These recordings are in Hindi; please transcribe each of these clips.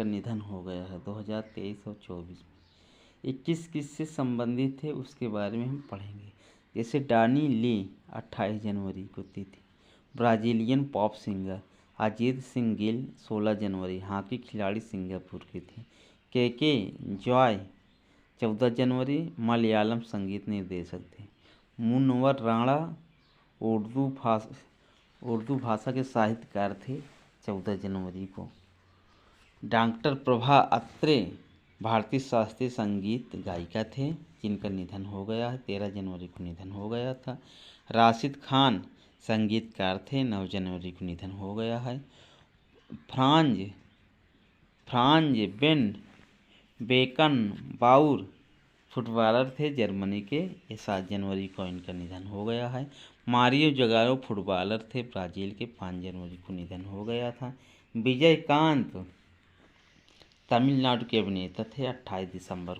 इनका निधन हो गया है 2023 और 24 में। 21 किससे संबंधित थे उसके बारे में हम पढ़ेंगे। जैसे डॉनी ली 28 जनवरी को तिथि। Brazilian pop singer Ajit Singh Gill 16 जनवरी। हॉकी खिलाड़ी सिंगापुर के थे। के जॉय 14 जनवरी मलयालम संगीत निर्देशक थे। मुनव्वर राणा उर्दू भाषा के साहित्यकार थे 14 जनवरी को। डॉक्टर प्रभा अत्रे भारतीय शास्त्रीय संगीत गायिका थे जिनका निधन हो गया है 13 जनवरी को निधन हो गया था। राशिद खान संगीतकार थे 9 जनवरी को निधन हो गया है। फ्रांज बेन बेकन बाउर फुटबॉलर थे जर्मनी के, ये 7 जनवरी को इनका निधन हो गया है। मारियो जगारो फुटबॉलर थे ब्राज़ील के, 5 जनवरी को निधन हो गया था। विजयकांत तमिलनाडु के अभिनेता थे, 28 दिसंबर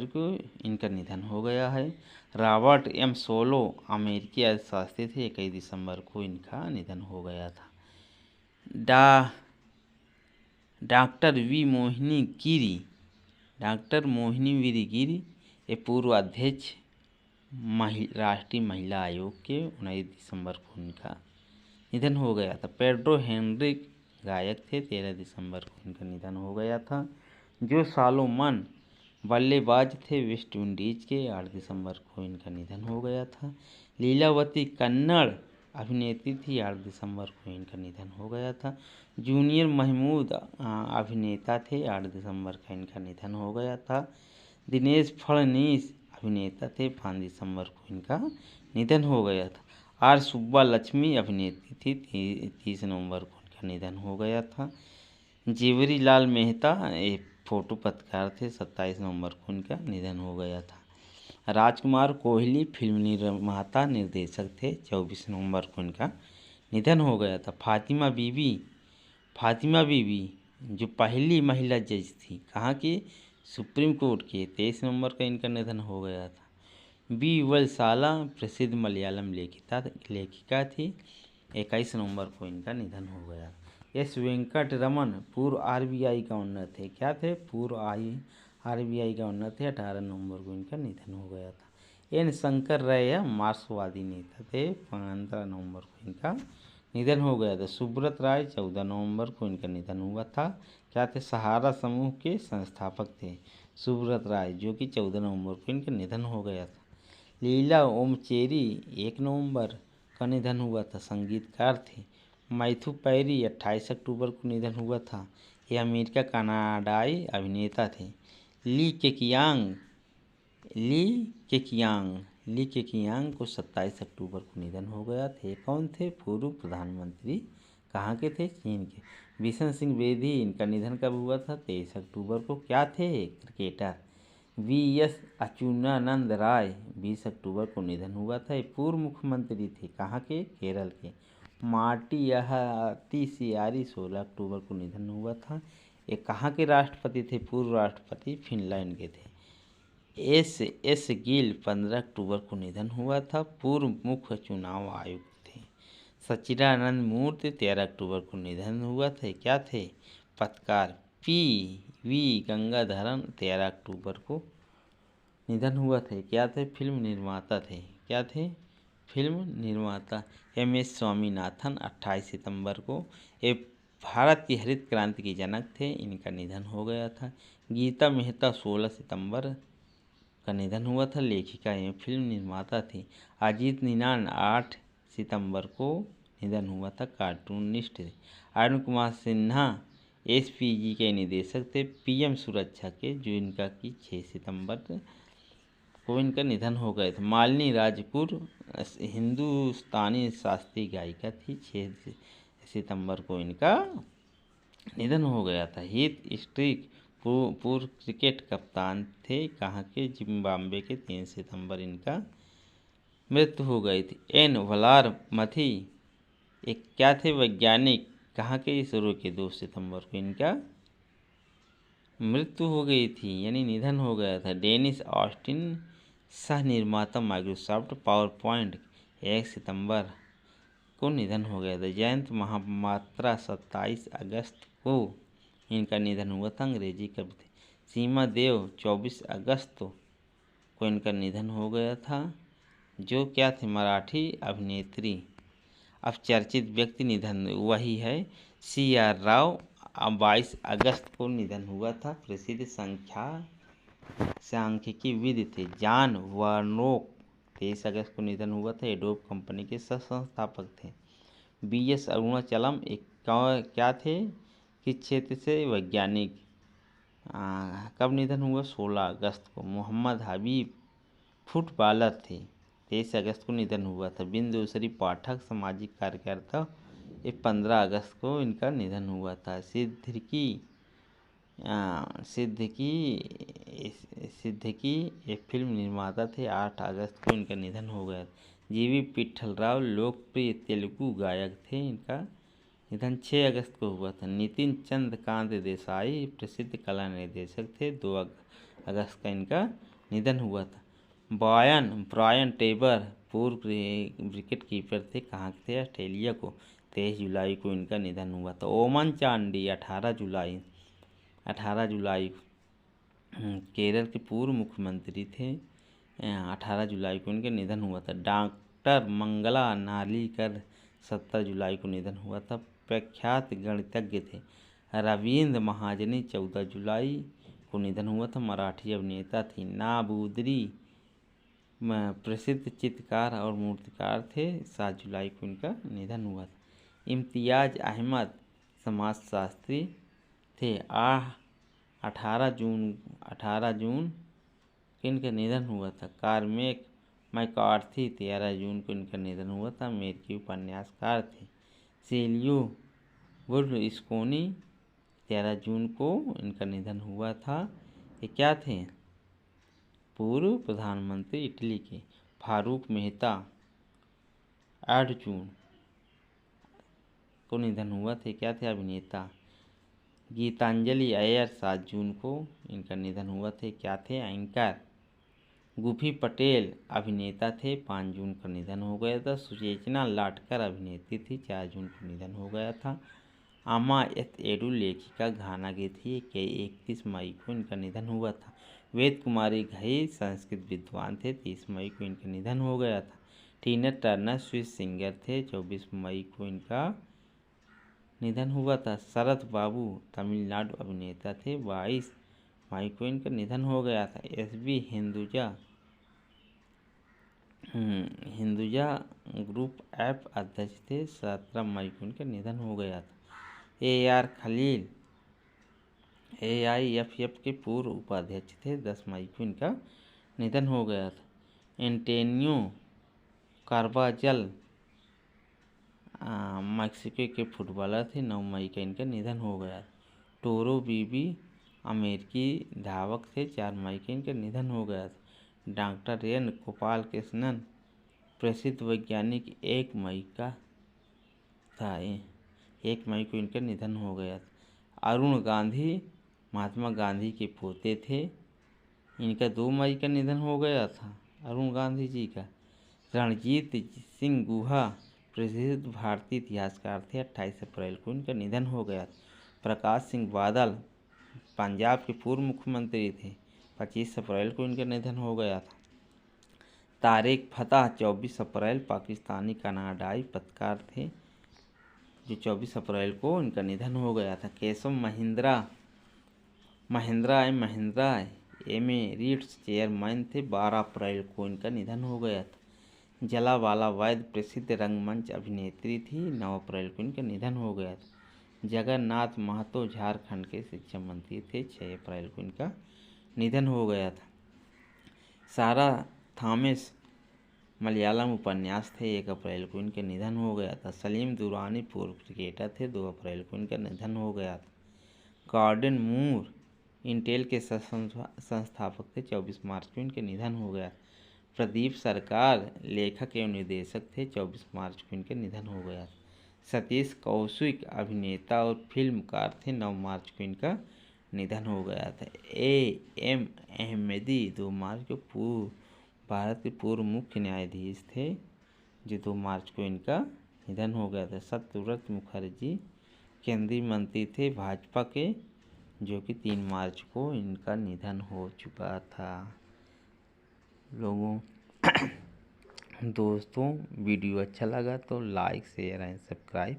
को इनका निधन हो गया है। रॉबर्ट एम सोलो अमेरिकी अर्थशास्त्री थे, 21 दिसंबर को इनका निधन हो गया था। डॉक्टर मोहिनी गिरी ये पूर्व अध्यक्ष राष्ट्रीय महिला आयोग के, 19 दिसंबर को इनका निधन हो गया था। पेड्रो हेनरिक गायक थे, 13 दिसंबर को इनका निधन हो गया था। जो सालोमन बल्लेबाज थे वेस्ट इंडीज के, 8 दिसंबर को इनका निधन हो गया था। लीलावती कन्नड़ अभिनेत्री थी, 8 दिसंबर को इनका निधन हो गया था। जूनियर महमूद अभिनेता थे, 8 दिसंबर का इनका निधन हो गया था। दिनेश फडणवीस अभिनेता थे, 5 दिसंबर को इनका निधन हो गया था। आर सुब्बा लक्ष्मी अभिनेत्री थी, 30 नवंबर को इनका निधन हो गया था। जेवरी लाल मेहता एक फोटो पत्रकार थे, 27 नवंबर को इनका निधन हो गया था। राजकुमार कोहली फिल्म निर्माता निर्देशक थे, 24 नवंबर को इनका निधन हो गया था। फातिमा बीबी जो पहली महिला जज थी, कहाँ की, सुप्रीम कोर्ट की, 23 नवंबर का इनका निधन हो गया था। बी वलसाला प्रसिद्ध मलयालम लेखिका थी, 21 नवंबर को इनका निधन हो गया। एस वेंकट रमन पूर्व RBI गवर्नर थे, क्या थे, पूर्व RBI गवर्नर थे, 18 नवंबर को इनका निधन हो गया था। एन शंकर रैया मार्क्सवादी नेता थे, 15 नवंबर को इनका निधन हो गया था। सुब्रत राय 14 नवंबर को इनका निधन हुआ था, क्या थे, सहारा समूह के संस्थापक थे सुब्रत राय, जो कि 14 नवंबर को इनका निधन हो गया था। लीला ओमचेरी 1 नवंबर का निधन हुआ था, संगीतकार थे। मैथ्यू पेरी 28 अक्टूबर को निधन हुआ था, ये अमेरिका कनाडाई अभिनेता थे। ली केकियांग को 27 अक्टूबर को निधन हो गया थे। कौन थे, पूर्व प्रधानमंत्री, कहाँ के थे, चीन के। बिशन सिंह बेदी इनका निधन कब हुआ था, 23 अक्टूबर को, क्या थे, क्रिकेटर। VS अच्युतानंद राय 20 अक्टूबर को निधन हुआ था, ये पूर्व मुख्यमंत्री थे, कहाँ के, केरल के। मार्टी अहतियारी 16 अक्टूबर को निधन हुआ था, ये कहाँ के राष्ट्रपति थे, पूर्व राष्ट्रपति फिनलैंड के थे। एस गिल 15 अक्टूबर को निधन हुआ था, पूर्व मुख्य चुनाव आयुक्त थे। सच्चिदानंद मूर्ति 13 अक्टूबर को निधन हुआ था, क्या थे, पत्रकार। PV गंगाधरन 13 अक्टूबर को निधन हुआ थे, क्या थे, फिल्म निर्माता थे, क्या थे, फिल्म निर्माता। MS स्वामीनाथन 28 सितंबर को, ये भारत की हरित क्रांति के जनक थे, इनका निधन हो गया था। गीता मेहता 16 सितंबर का निधन हुआ था, लेखिका एवं फिल्म निर्माता थी। अजीत निनान 8 सितंबर को निधन हुआ था, कार्टूनिस्ट थे। अरुण कुमार सिन्हा SPG के निदेशक थे, PM सुरक्षा के, जो इनका की 6 सितंबर को इनका निधन हो गए थे। मालिनी राजपुर हिंदुस्तानी शास्त्रीय गायिका थी, 6 सितंबर को इनका निधन हो गया था। हीथ स्ट्रीक पूर्व क्रिकेट कप्तान थे, कहाँ के, जिम्बाब्वे के, 3 सितंबर इनका मृत्यु हो गई थी। एन वलार मथी एक क्या थे, वैज्ञानिक, कहाँ के, इसरो के, 2 सितंबर को इनका मृत्यु हो गई थी, यानी निधन हो गया था। डेनिस ऑस्टिन सह निर्माता माइक्रोसॉफ्ट पावर पॉइंट, 1 सितंबर को निधन हो गया था। जयंत महापात्रा 27 अगस्त को इनका निधन हुआ था, अंग्रेजी कवि थे। सीमा देव 24 अगस्त को इनका निधन हो गया था, जो क्या थे, मराठी अभिनेत्री। अब चर्चित व्यक्ति निधन वही है CR राव, 22 अगस्त को निधन हुआ था। प्रसिद्ध सांख्यिकीविद थे जॉन वार्नोक, 23 अगस्त को निधन हुआ था। एडोब कंपनी के संस्थापक थे। BS अरुणाचलम एक क्या थे, किस क्षेत्र से, वैज्ञानिक। कब निधन हुआ, 16 अगस्त को। मोहम्मद हबीब फुटबॉलर थे, 23 अगस्त को निधन हुआ था। बिंदुश्री पाठक सामाजिक कार्यकर्ता, ये 15 अगस्त को इनका निधन हुआ था। सिद्दीकी एक फिल्म निर्माता थे, 8 अगस्त को इनका निधन हो गया। GV विट्ठलराव लोकप्रिय तेलुगु गायक थे, इनका निधन 6 अगस्त को हुआ था। नितिन चंद्रकांत देसाई प्रसिद्ध कला निर्देशक थे, 2 अगस्त का इनका निधन हुआ था। ब्रायन टेबर पूर्व विकेट कीपर थे, कहाँ के थे, ऑस्ट्रेलिया को, 23 जुलाई को इनका निधन हुआ था। ओमन चांडी 18 जुलाई केरल के पूर्व मुख्यमंत्री थे, 18 जुलाई को इनका निधन हुआ था। डॉक्टर मंगला नालीकर 17 जुलाई को निधन हुआ था, प्रख्यात गणितज्ञ थे। रविंद्र महाजनी 14 जुलाई को निधन हुआ था, मराठी अभिनेता थी। नाबूदरी प्रसिद्ध चित्रकार और मूर्तिकार थे, 7 जुलाई को इनका निधन हुआ था। इम्तियाज अहमद समाजशास्त्री थे, 18 जून को इनका निधन हुआ था। कार्मेक मैकार्थी 13 जून को इनका निधन हुआ था, अमेरिकी उपन्यासकार थे। सेलियो बर्लुस्कोनी 13 जून को इनका निधन हुआ था। ये क्या थे, पूर्व प्रधानमंत्री इटली के। फारूक मेहता 8 जून को निधन हुआ थे, क्या थे, अभिनेता। गीतांजलि अय्यर 7 जून को इनका निधन हुआ थे, क्या थे, एंकर। गुफी पटेल अभिनेता थे, 5 जून का निधन हो गया था। सुचेतना लाटकर अभिनेत्री थी, 4 जून को निधन हो गया था। आमा एडू लेखिका घाना की थी, 31 मई को इनका निधन हुआ था। वेद कुमारी घई संस्कृत विद्वान थे, 30 मई को इनका निधन हो गया था। टीना टर्नर स्विस सिंगर थे, 24 मई को इनका निधन हुआ था। शरद बाबू तमिलनाडु अभिनेता थे, 22 मई को इनका निधन हो गया था। SB हिंदुजा ग्रुप ऐप अध्यक्ष थे, 17 मई को इनका निधन हो गया था। AR खलील AIFF के पूर्व उपाध्यक्ष थे, 10 मई को इनका निधन हो गया था। एंटेनियो कार्बाजल मैक्सिको के फुटबॉलर थे, 9 मई का इनका निधन हो गया। टोरो बीबी अमेरिकी धावक थे, 4 मई का इनका निधन हो गया था। डॉक्टर एन गोपाल कृष्णन प्रसिद्ध वैज्ञानिक 1 मई का था, 1 मई को इनका निधन हो गया था। अरुण गांधी महात्मा गांधी के पोते थे, इनका 2 मई का निधन हो गया था, अरुण गांधी जी का। रणजीत सिंह गुहा प्रसिद्ध भारतीय इतिहासकार थे, 28 अप्रैल को इनका निधन हो गया। प्रकाश सिंह बादल पंजाब के पूर्व मुख्यमंत्री थे, 25 अप्रैल को इनका निधन हो गया था। तारिक फतह 24 अप्रैल पाकिस्तानी कनाडाई पत्रकार थे, जो 24 अप्रैल को इनका निधन हो गया था। केशव महिंद्रा एमेरिट्स चेयरमैन थे, 12 अप्रैल को इनका निधन हो गया था। जलावाला वैद प्रसिद्ध रंगमंच अभिनेत्री थी, 9 अप्रैल को इनका निधन हो गया था। जगन्नाथ महतो झारखंड के शिक्षा मंत्री थे, 6 अप्रैल को इनका निधन हो गया था। सारा थॉमस मलयालम उपन्यास थे, 1 अप्रैल को इनका निधन हो गया था। सलीम दुरानी पूर्व क्रिकेटर थे, 2 अप्रैल को इनका निधन हो गया था। गॉर्डन मूर इंटेल के संस्थापक थे, 24 मार्च को इनका निधन हो गया। प्रदीप सरकार लेखक एवं निर्देशक थे, 24 मार्च को इनका निधन हो गया। सतीश कौशिक अभिनेता और फिल्मकार थे, 9 मार्च को इनका निधन हो गया था। AM अहमदी 2 मार्च को भारत के पूर्व मुख्य न्यायाधीश थे, जो 2 मार्च को इनका निधन हो गया था। सत्यव्रत मुखर्जी केंद्रीय मंत्री थे भाजपा के, जो कि 3 मार्च को इनका निधन हो चुका था। लोगों दोस्तों वीडियो अच्छा लगा तो लाइक शेयर एंड सब्सक्राइब